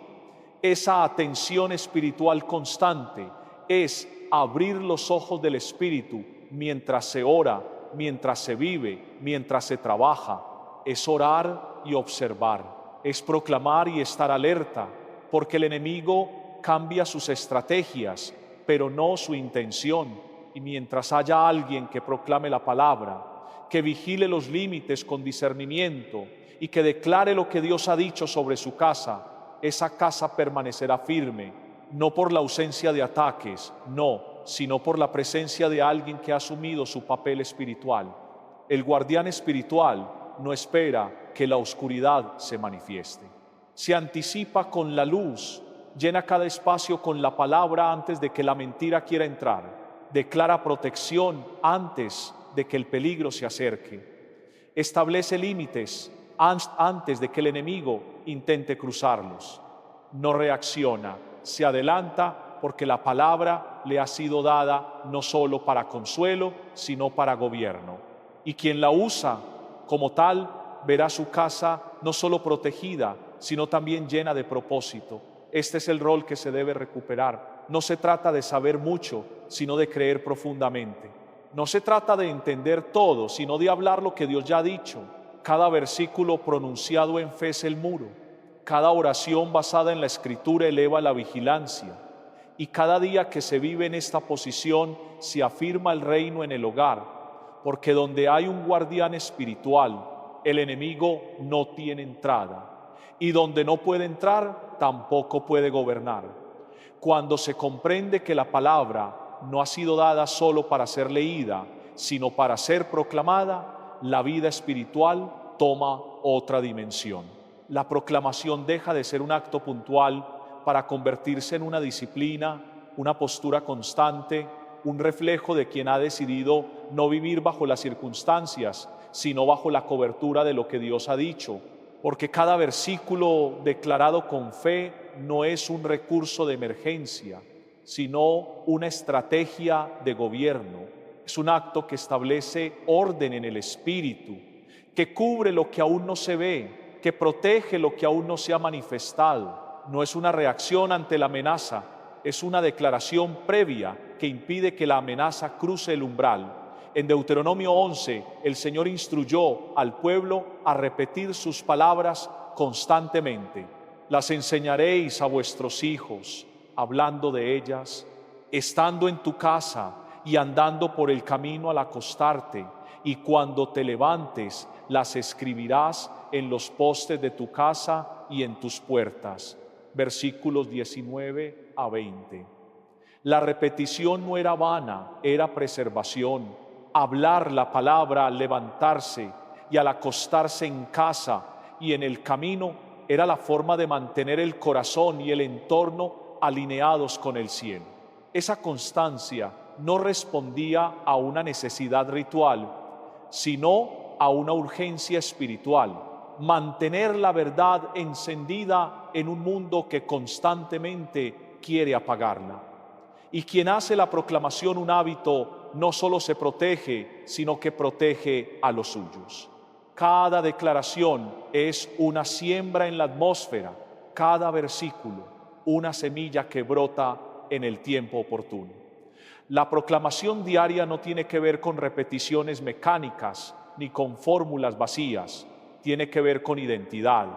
[SPEAKER 1] esa atención espiritual constante es abrir los ojos del espíritu mientras se ora, mientras se vive, mientras se trabaja. Es orar y observar, es proclamar y estar alerta, porque el enemigo cambia sus estrategias, pero no su intención. Y mientras haya alguien que proclame la palabra, que vigile los límites con discernimiento y que declare lo que Dios ha dicho sobre su casa, esa casa permanecerá firme, no por la ausencia de ataques, no, sino por la presencia de alguien que ha asumido su papel espiritual. El guardián espiritual no espera que la oscuridad se manifieste. Se anticipa con la luz, llena cada espacio con la palabra antes de que la mentira quiera entrar, declara protección antes de que el peligro se acerque, establece límites antes de que el enemigo intente cruzarlos. No reacciona, se adelanta porque la palabra le ha sido dada no solo para consuelo, sino para gobierno. Y quien la usa como tal verá su casa no solo protegida, sino también llena de propósito. Este es el rol que se debe recuperar. No se trata de saber mucho, sino de creer profundamente. No se trata de entender todo, sino de hablar lo que Dios ya ha dicho. Cada versículo pronunciado en fe es el muro. Cada oración basada en la Escritura eleva la vigilancia. Y cada día que se vive en esta posición se afirma el reino en el hogar, porque donde hay un guardián espiritual, el enemigo no tiene entrada. Y donde no puede entrar, tampoco puede gobernar. Cuando se comprende que la palabra no ha sido dada solo para ser leída, sino para ser proclamada, la vida espiritual toma otra dimensión. La proclamación deja de ser un acto puntual para convertirse en una disciplina, una postura constante, un reflejo de quien ha decidido no vivir bajo las circunstancias, sino bajo la cobertura de lo que Dios ha dicho. Porque cada versículo declarado con fe no es un recurso de emergencia, sino una estrategia de gobierno. Es un acto que establece orden en el espíritu, que cubre lo que aún no se ve, que protege lo que aún no se ha manifestado. No es una reacción ante la amenaza, es una declaración previa que impide que la amenaza cruce el umbral. En Deuteronomio 11, el Señor instruyó al pueblo a repetir sus palabras constantemente. Las enseñaréis a vuestros hijos, hablando de ellas, estando en tu casa y andando por el camino al acostarte, y cuando te levantes, las escribirás en los postes de tu casa y en tus puertas. Versículos 19 a 20. La repetición no era vana, era preservación. Hablar la palabra al levantarse y al acostarse en casa y en el camino era la forma de mantener el corazón y el entorno alineados con el cielo. Esa constancia no respondía a una necesidad ritual, sino a una urgencia espiritual. Mantener la verdad encendida en un mundo que constantemente quiere apagarla. Y quien hace la proclamación un hábito no solo se protege, sino que protege a los suyos. Cada declaración es una siembra en la atmósfera, cada versículo una semilla que brota en el tiempo oportuno. La proclamación diaria no tiene que ver con repeticiones mecánicas ni con fórmulas vacías, tiene que ver con identidad.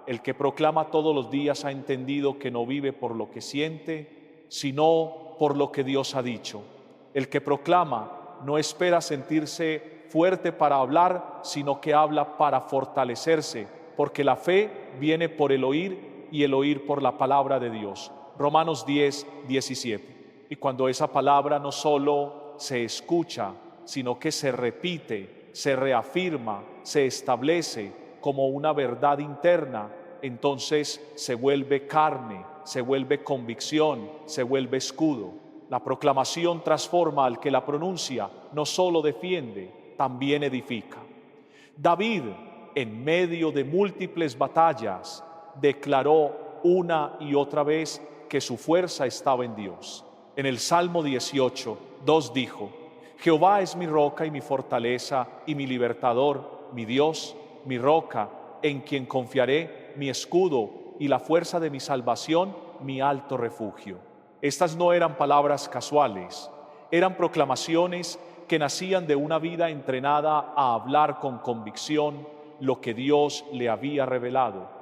[SPEAKER 1] El que proclama todos los días ha entendido que no vive por lo que siente, sino por lo que Dios ha dicho. El que proclama no espera sentirse fuerte para hablar, sino que habla para fortalecerse, porque la fe viene por el oír y el oír por la palabra de Dios. Romanos 10, 17. Y cuando esa palabra no solo se escucha, sino que se repite, se reafirma, se establece como una verdad interna, entonces se vuelve carne, se vuelve convicción, se vuelve escudo. La proclamación transforma al que la pronuncia, no solo defiende, también edifica. David, en medio de múltiples batallas, declaró una y otra vez que su fuerza estaba en Dios. En el Salmo 18, 2 dijo: Jehová es mi roca y mi fortaleza y mi libertador, mi Dios, mi roca, en quien confiaré, mi escudo y la fuerza de mi salvación, mi alto refugio. Estas no eran palabras casuales, eran proclamaciones que nacían de una vida entrenada a hablar con convicción lo que Dios le había revelado.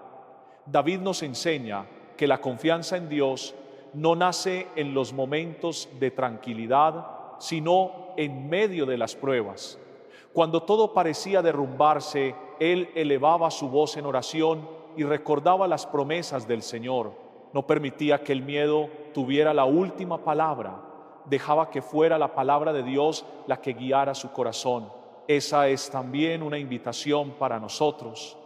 [SPEAKER 1] David nos enseña que la confianza en Dios no nace en los momentos de tranquilidad, sino en medio de las pruebas. Cuando todo parecía derrumbarse, él elevaba su voz en oración y recordaba las promesas del Señor. No permitía que el miedo tuviera la última palabra. Dejaba que fuera la palabra de Dios la que guiara su corazón. Esa es también una invitación para nosotros.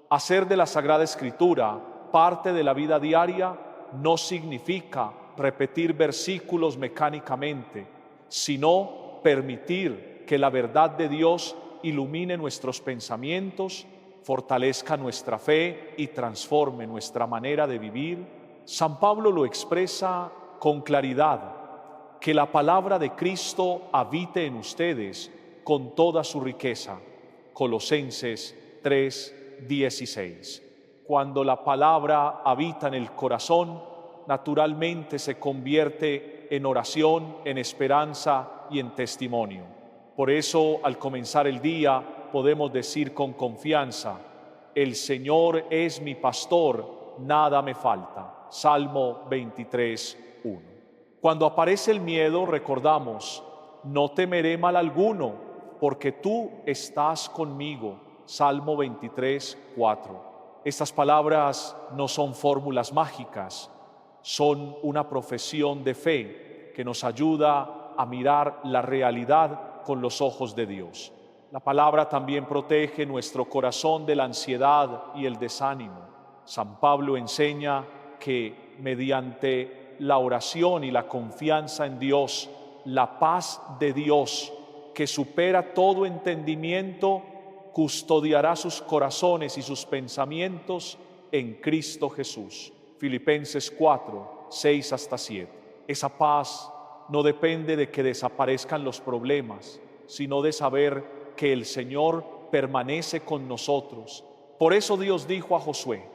[SPEAKER 1] Hacer de la Sagrada Escritura parte de la vida diaria no significa repetir versículos mecánicamente, sino permitir que la verdad de Dios ilumine nuestros pensamientos fortalezca nuestra fe y transforme nuestra manera de vivir, San Pablo lo expresa con claridad: que la palabra de Cristo habite en ustedes con toda su riqueza. Colosenses 3:16. Cuando la palabra habita en el corazón, naturalmente se convierte en oración, en esperanza y en testimonio. Por eso, al comenzar el día, podemos decir con confianza: el Señor es mi pastor, nada me falta. Salmo 23:1. Cuando aparece el miedo, recordamos: no temeré mal alguno, porque tú estás conmigo. Salmo 23:4. Estas palabras no son fórmulas mágicas, son una profesión de fe que nos ayuda a mirar la realidad con los ojos de Dios. La palabra también protege nuestro corazón de la ansiedad y el desánimo. San Pablo enseña que mediante la oración y la confianza en Dios, la paz de Dios, que supera todo entendimiento, custodiará sus corazones y sus pensamientos en Cristo Jesús. Filipenses 4:6-7. Esa paz no depende de que desaparezcan los problemas, sino de saber que el Señor permanece con nosotros. Por eso Dios dijo a Josué: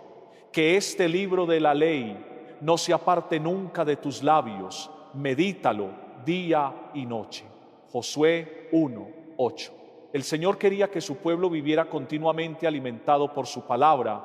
[SPEAKER 1] que este libro de la ley no se aparte nunca de tus labios, medítalo día y noche. Josué 1:8. El Señor quería que su pueblo viviera continuamente alimentado por su palabra,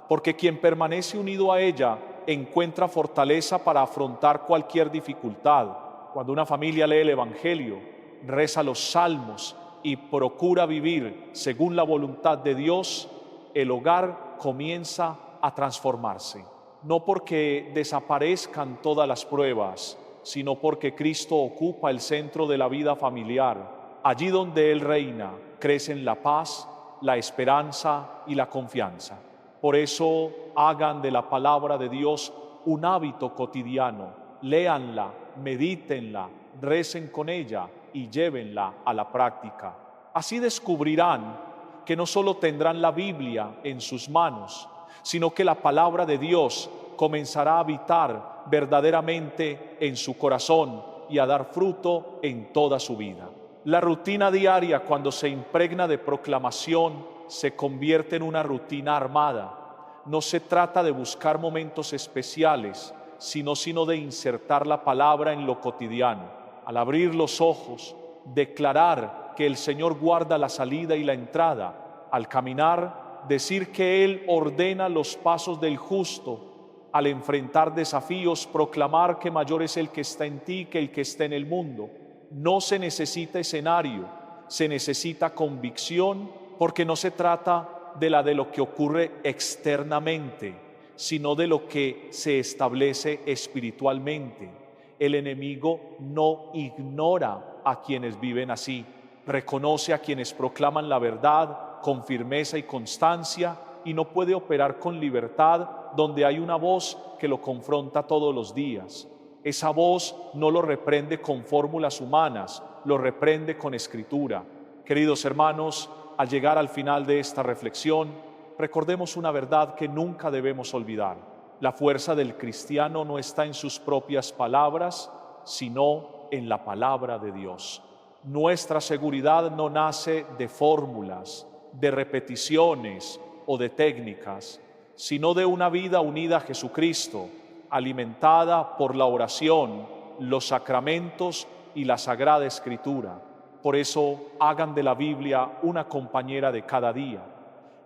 [SPEAKER 1] porque quien permanece unido a ella encuentra fortaleza para afrontar cualquier dificultad. Cuando una familia lee el Evangelio, reza los salmos y procura vivir según la voluntad de Dios, el hogar comienza a transformarse. No porque desaparezcan todas las pruebas, sino porque Cristo ocupa el centro de la vida familiar. Allí donde Él reina, crecen la paz, la esperanza y la confianza. Por eso, hagan de la palabra de Dios un hábito cotidiano. Léanla, medítenla, recen con ella y llévenla a la práctica. Así descubrirán que no solo tendrán la Biblia en sus manos, sino que la palabra de Dios comenzará a habitar verdaderamente en su corazón y a dar fruto en toda su vida. La rutina diaria, cuando se impregna de proclamación, se convierte en una rutina armada. No se trata de buscar momentos especiales, sino de insertar la palabra en lo cotidiano. Al abrir los ojos, declarar que el Señor guarda la salida y la entrada. Al caminar, decir que Él ordena los pasos del justo. Al enfrentar desafíos, proclamar que mayor es el que está en ti que el que está en el mundo. No se necesita escenario, se necesita convicción, porque no se trata de lo que ocurre externamente, sino de lo que se establece espiritualmente. El enemigo no ignora a quienes viven así, reconoce a quienes proclaman la verdad con firmeza y constancia, y no puede operar con libertad donde hay una voz que lo confronta todos los días. Esa voz no lo reprende con fórmulas humanas, lo reprende con escritura. Queridos hermanos, al llegar al final de esta reflexión, recordemos una verdad que nunca debemos olvidar. La fuerza del cristiano no está en sus propias palabras, sino en la palabra de Dios. Nuestra seguridad no nace de fórmulas, de repeticiones o de técnicas, sino de una vida unida a Jesucristo, alimentada por la oración, los sacramentos y la Sagrada Escritura. Por eso, hagan de la Biblia una compañera de cada día.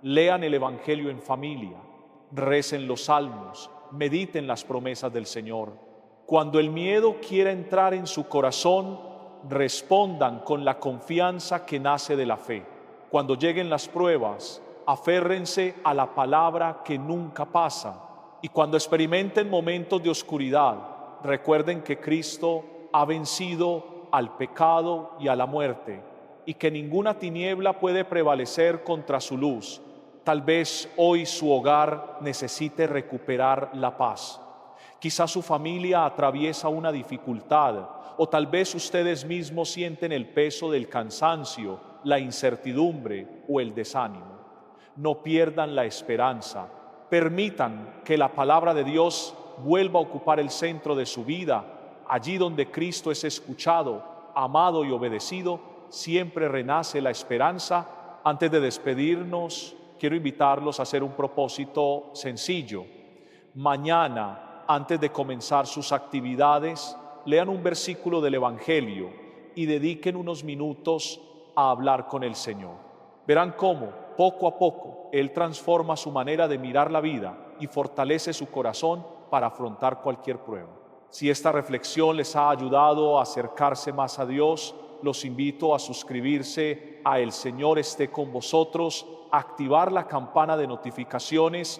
[SPEAKER 1] Lean el Evangelio en familia, recen los salmos, mediten las promesas del Señor. Cuando el miedo quiera entrar en su corazón, respondan con la confianza que nace de la fe. Cuando lleguen las pruebas, aférrense a la palabra que nunca pasa. Y cuando experimenten momentos de oscuridad, recuerden que Cristo ha vencido al pecado y a la muerte, y que ninguna tiniebla puede prevalecer contra su luz. Tal vez hoy su hogar necesite recuperar la paz. Quizás su familia atraviesa una dificultad, o tal vez ustedes mismos sienten el peso del cansancio, la incertidumbre o el desánimo. no pierdan la esperanza. Permitan que la palabra de Dios vuelva a ocupar el centro de su vida. Allí donde Cristo es escuchado, amado y obedecido, siempre renace la esperanza. Antes de despedirnos, quiero invitarlos a hacer un propósito sencillo. Mañana, antes de comenzar sus actividades, lean un versículo del Evangelio y dediquen unos minutos a hablar con el Señor. Verán cómo, poco a poco, Él transforma su manera de mirar la vida y fortalece su corazón para afrontar cualquier prueba. Si esta reflexión les ha ayudado a acercarse más a Dios, los invito a suscribirse a El Señor esté con vosotros, a activar la campana de notificaciones